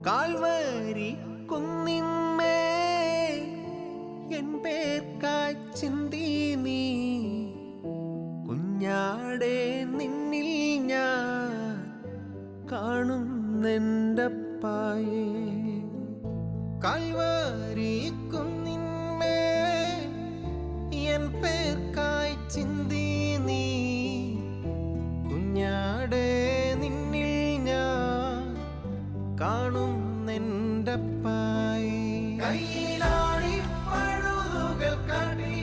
Calvary കുന്നിന്മേ N പേർക്കായി ചിന്തി നീ കുഞ്ഞാടെ നിന്നിൽ ഞാൻ കാണുന്നെൻ്റപ്പായേ. കാൽവരി കുന്നിന്മേ എൻ പേർക്കായി ചിന്തി നീ കുഞ്ഞാടെ നിന്നിൽ ഞാൻ കാണുന്നെൻ്റപ്പായേ. കയ്യിലാണി പഴുതുകൾ കാട്ടി